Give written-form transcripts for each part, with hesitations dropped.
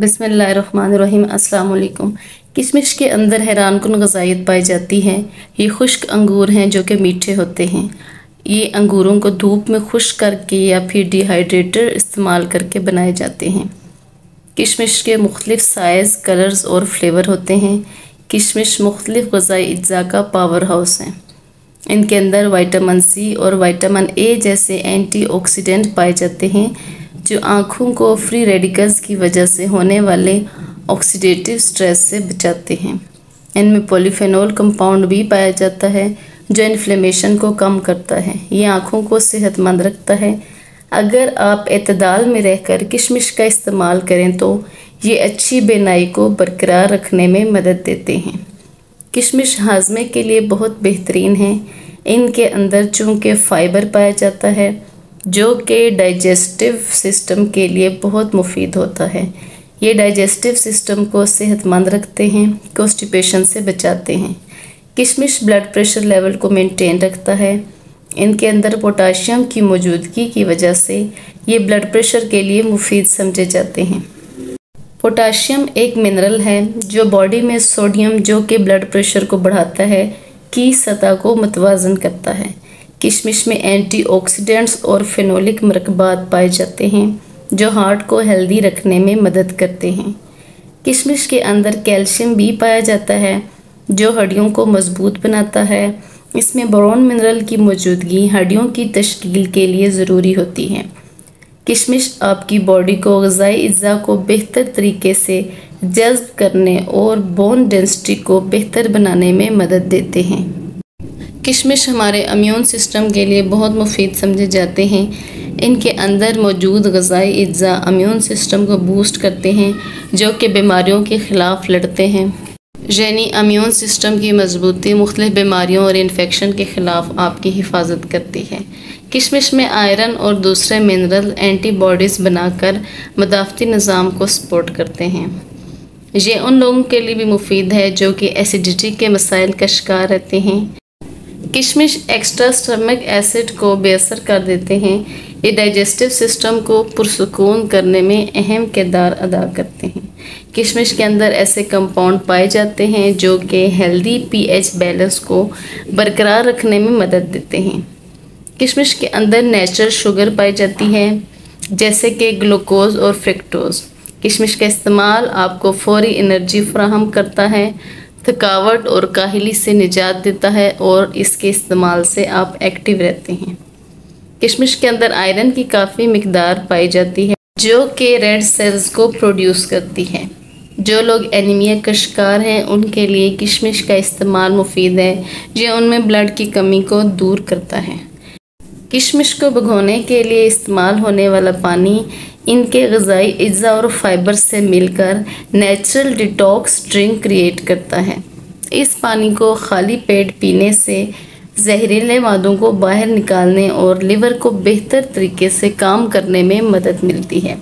बिस्मिल्लाहिर्रहमानिर्रहीम। अस्सलाम वालेकुम। किशमिश के अंदर हैरानकुन ग़िज़ाइयत पाई जाती है। ये खुश्क अंगूर हैं जो कि मीठे होते हैं। ये अंगूरों को धूप में खुश्क करके या फिर डिहाइड्रेटर इस्तेमाल करके बनाए जाते हैं। किशमिश के मुख्तलिफ साइज़, कलर्स और फ्लेवर होते हैं। किशमिश मुख्तलिफ ग़िज़ाई अज्जा का पावर हाउस हैं। इनके अंदर विटामिन सी और विटामिन ए जैसे एंटीऑक्सीडेंट पाए जाते हैं जो आँखों को फ्री रेडिकल्स की वजह से होने वाले ऑक्सीडेटिव स्ट्रेस से बचाते हैं। इनमें पॉलीफेनोल कंपाउंड भी पाया जाता है जो इन्फ्लेमेशन को कम करता है। ये आँखों को सेहतमंद रखता है। अगर आप एतदाल में रहकर किशमिश का इस्तेमाल करें तो ये अच्छी बीनाई को बरकरार रखने में मदद देते हैं। किशमिश हाजमे के लिए बहुत बेहतरीन है। इनके अंदर चूँकि फ़ाइबर पाया जाता है जो कि डाइजेस्टिव सिस्टम के लिए बहुत मुफीद होता है। ये डाइजेस्टिव सिस्टम को सेहतमंद रखते हैं, कॉन्स्टिपेशन से बचाते हैं। किशमिश ब्लड प्रेशर लेवल को मेंटेन रखता है। इनके अंदर पोटाशियम की मौजूदगी की वजह से ये ब्लड प्रेशर के लिए मुफीद समझे जाते हैं। पोटाशियम एक मिनरल है जो बॉडी में सोडियम, जो कि ब्लड प्रेशर को बढ़ाता है, की सतह को मुतवाज़न करता है। किशमिश में एंटीऑक्सीडेंट्स और फेनोलिक मरकबात पाए जाते हैं जो हार्ट को हेल्दी रखने में मदद करते हैं। किशमिश के अंदर कैल्शियम भी पाया जाता है जो हड्डियों को मजबूत बनाता है। इसमें बोरोन मिनरल की मौजूदगी हड्डियों की तश्कील के लिए ज़रूरी होती है। किशमिश आपकी बॉडी को ग़िज़ाई अज्जा को बेहतर तरीके से जज़्ब करने और बोन डेंसिटी को बेहतर बनाने में मदद देते हैं। किशमिश हमारे इम्यून सिस्टम के लिए बहुत मुफीद समझे जाते हैं। इनके अंदर मौजूद ग़िज़ाई अज्जा इम्यून सिस्टम को बूस्ट करते हैं जो कि बीमारियों के ख़िलाफ़ लड़ते हैं। यानी इम्यून सिस्टम की मजबूती मुख्तलिफ बीमारियों और इन्फेक्शन के ख़िलाफ़ आपकी हिफाजत करती है। किशमिश में आयरन और दूसरे मिनरल एंटीबॉडीज़ बनाकर मदाफ़ती निज़ाम को सपोर्ट करते हैं। ये उन लोगों के लिए भी मुफीद है जो कि एसिडिटी के मसाइल का शिकार रहते हैं। किशमिश एक्स्ट्रा स्टमक एसिड को बेअसर कर देते हैं। ये डाइजेस्टिव सिस्टम को पुरसुकून करने में अहम किरदार अदा करते हैं। किशमिश के अंदर ऐसे कंपाउंड पाए जाते हैं जो कि हेल्दी पीएच बैलेंस को बरकरार रखने में मदद देते हैं। किशमिश के अंदर नेचुरल शुगर पाई जाती है जैसे कि ग्लूकोज और फ्रक्टोज। किशमिश का इस्तेमाल आपको फौरी एनर्जी फराहम करता है, थकावट और काहली से निजात देता है और इसके इस्तेमाल से आप एक्टिव रहते हैं। किशमिश के अंदर आयरन की काफ़ी मिकदार पाई जाती है जो कि रेड सेल्स को प्रोड्यूस करती है। जो लोग एनीमिया का शिकार हैं उनके लिए किशमिश का इस्तेमाल मुफीद है। ये उनमें ब्लड की कमी को दूर करता है। किशमिश को भिगोने के लिए इस्तेमाल होने वाला पानी इनके ग़िज़ाई अज्जा और फाइबर से मिलकर नेचुरल डिटॉक्स ड्रिंक क्रिएट करता है। इस पानी को खाली पेट पीने से जहरीले मादों को बाहर निकालने और लिवर को बेहतर तरीके से काम करने में मदद मिलती है।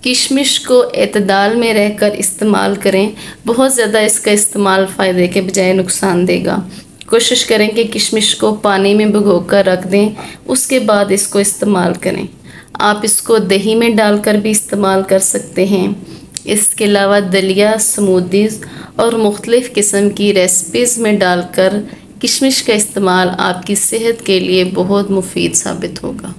किशमिश को एतदाल में रहकर इस्तेमाल करें। बहुत ज़्यादा इसका इस्तेमाल फ़ायदे के बजाय नुकसान देगा। कोशिश करें कि किशमिश को पानी में भिगोकर रख दें, उसके बाद इसको इस्तेमाल करें। आप इसको दही में डालकर भी इस्तेमाल कर सकते हैं। इसके अलावा दलिया, स्मूदीज़ और मुख्तलिफ़ किस्म की रेसिपीज़ में डालकर किशमिश का इस्तेमाल आपकी सेहत के लिए बहुत मुफीद साबित होगा।